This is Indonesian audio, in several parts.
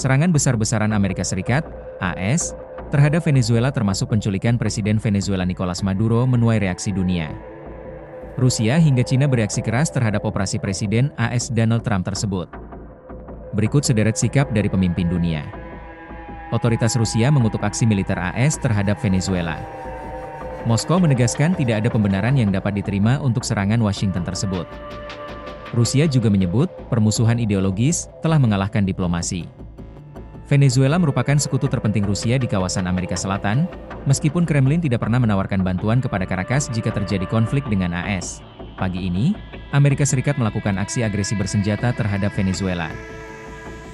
Serangan besar-besaran Amerika Serikat, AS, terhadap Venezuela termasuk penculikan Presiden Venezuela Nicolas Maduro menuai reaksi dunia. Rusia hingga Cina bereaksi keras terhadap operasi Presiden AS Donald Trump tersebut. Berikut sederet sikap dari pemimpin dunia. Otoritas Rusia mengutuk aksi militer AS terhadap Venezuela. Moskow menegaskan tidak ada pembenaran yang dapat diterima untuk serangan Washington tersebut. Rusia juga menyebut permusuhan ideologis telah mengalahkan diplomasi. Venezuela merupakan sekutu terpenting Rusia di kawasan Amerika Selatan, meskipun Kremlin tidak pernah menawarkan bantuan kepada Caracas jika terjadi konflik dengan AS. Pagi ini, Amerika Serikat melakukan aksi agresi bersenjata terhadap Venezuela.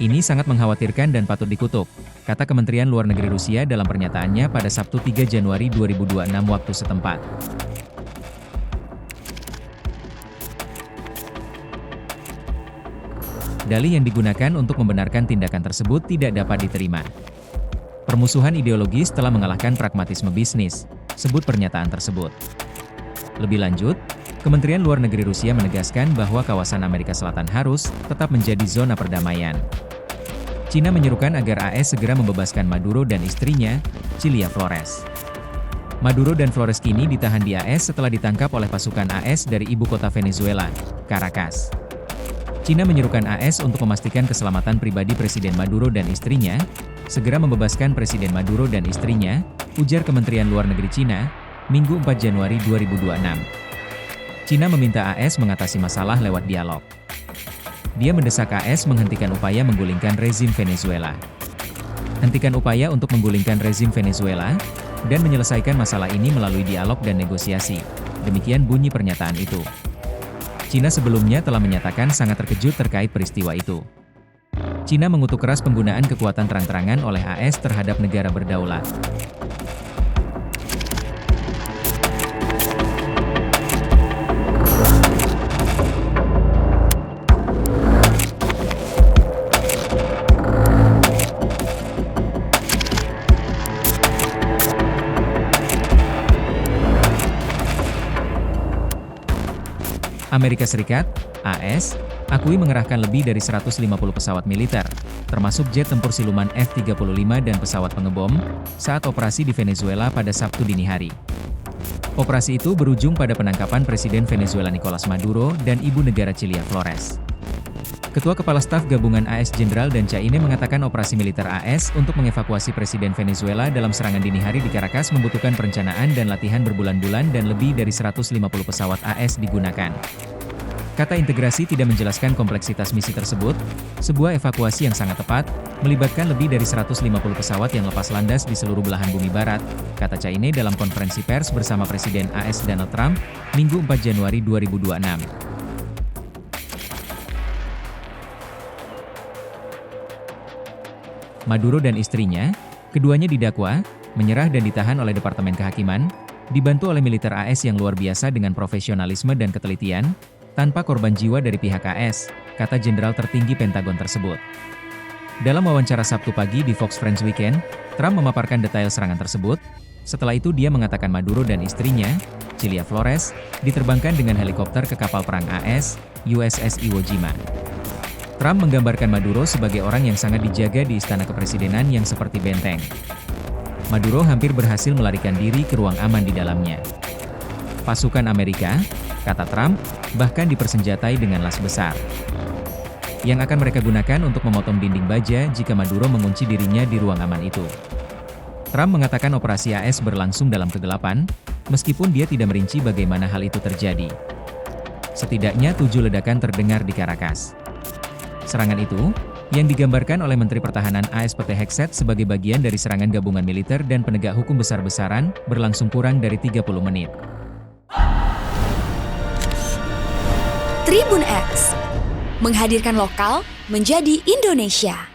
Ini sangat mengkhawatirkan dan patut dikutuk, kata Kementerian Luar Negeri Rusia dalam pernyataannya pada Sabtu 3 Januari 2026 waktu setempat. Dalih yang digunakan untuk membenarkan tindakan tersebut tidak dapat diterima. Permusuhan ideologis telah mengalahkan pragmatisme bisnis, sebut pernyataan tersebut. Lebih lanjut, Kementerian Luar Negeri Rusia menegaskan bahwa kawasan Amerika Selatan harus tetap menjadi zona perdamaian. Cina menyerukan agar AS segera membebaskan Maduro dan istrinya, Cilia Flores. Maduro dan Flores kini ditahan di AS setelah ditangkap oleh pasukan AS dari ibu kota Venezuela, Caracas. Cina menyerukan AS untuk memastikan keselamatan pribadi Presiden Maduro dan istrinya, segera membebaskan Presiden Maduro dan istrinya, ujar Kementerian Luar Negeri Cina, Minggu 4 Januari 2026. Cina meminta AS mengatasi masalah lewat dialog. Dia mendesak AS menghentikan upaya menggulingkan rezim Venezuela. Hentikan upaya untuk menggulingkan rezim Venezuela, dan menyelesaikan masalah ini melalui dialog dan negosiasi. Demikian bunyi pernyataan itu. Cina sebelumnya telah menyatakan sangat terkejut terkait peristiwa itu. Cina mengutuk keras penggunaan kekuatan terang-terangan oleh AS terhadap negara berdaulat. Amerika Serikat, AS, akui mengerahkan lebih dari 150 pesawat militer, termasuk jet tempur siluman F-35 dan pesawat pengebom, saat operasi di Venezuela pada Sabtu dini hari. Operasi itu berujung pada penangkapan Presiden Venezuela Nicolas Maduro dan ibu negara Cilia Flores. Ketua Kepala Staf Gabungan AS Jenderal Dan Caine mengatakan operasi militer AS untuk mengevakuasi Presiden Venezuela dalam serangan dini hari di Caracas membutuhkan perencanaan dan latihan berbulan-bulan dan lebih dari 150 pesawat AS digunakan. Kata integrasi tidak menjelaskan kompleksitas misi tersebut, sebuah evakuasi yang sangat tepat, melibatkan lebih dari 150 pesawat yang lepas landas di seluruh belahan bumi barat, kata Caine dalam konferensi pers bersama Presiden AS Donald Trump, Minggu 4 Januari 2026. Maduro dan istrinya, keduanya didakwa, menyerah dan ditahan oleh Departemen Kehakiman, dibantu oleh militer AS yang luar biasa dengan profesionalisme dan ketelitian, tanpa korban jiwa dari pihak AS, kata jenderal tertinggi Pentagon tersebut. Dalam wawancara Sabtu pagi di Fox Friends Weekend, Trump memaparkan detail serangan tersebut. Setelah itu dia mengatakan Maduro dan istrinya, Cilia Flores, diterbangkan dengan helikopter ke kapal perang AS, USS Iwo Jima. Trump menggambarkan Maduro sebagai orang yang sangat dijaga di istana kepresidenan yang seperti benteng. Maduro hampir berhasil melarikan diri ke ruang aman di dalamnya. Pasukan Amerika, kata Trump, bahkan dipersenjatai dengan las besar, yang akan mereka gunakan untuk memotong dinding baja jika Maduro mengunci dirinya di ruang aman itu. Trump mengatakan operasi AS berlangsung dalam kegelapan, meskipun dia tidak merinci bagaimana hal itu terjadi. Setidaknya 7 ledakan terdengar di Caracas. Serangan itu, yang digambarkan oleh Menteri Pertahanan AS Pete Hegseth sebagai bagian dari serangan gabungan militer dan penegak hukum besar-besaran, berlangsung kurang dari 30 menit. Tribun X menghadirkan lokal menjadi Indonesia.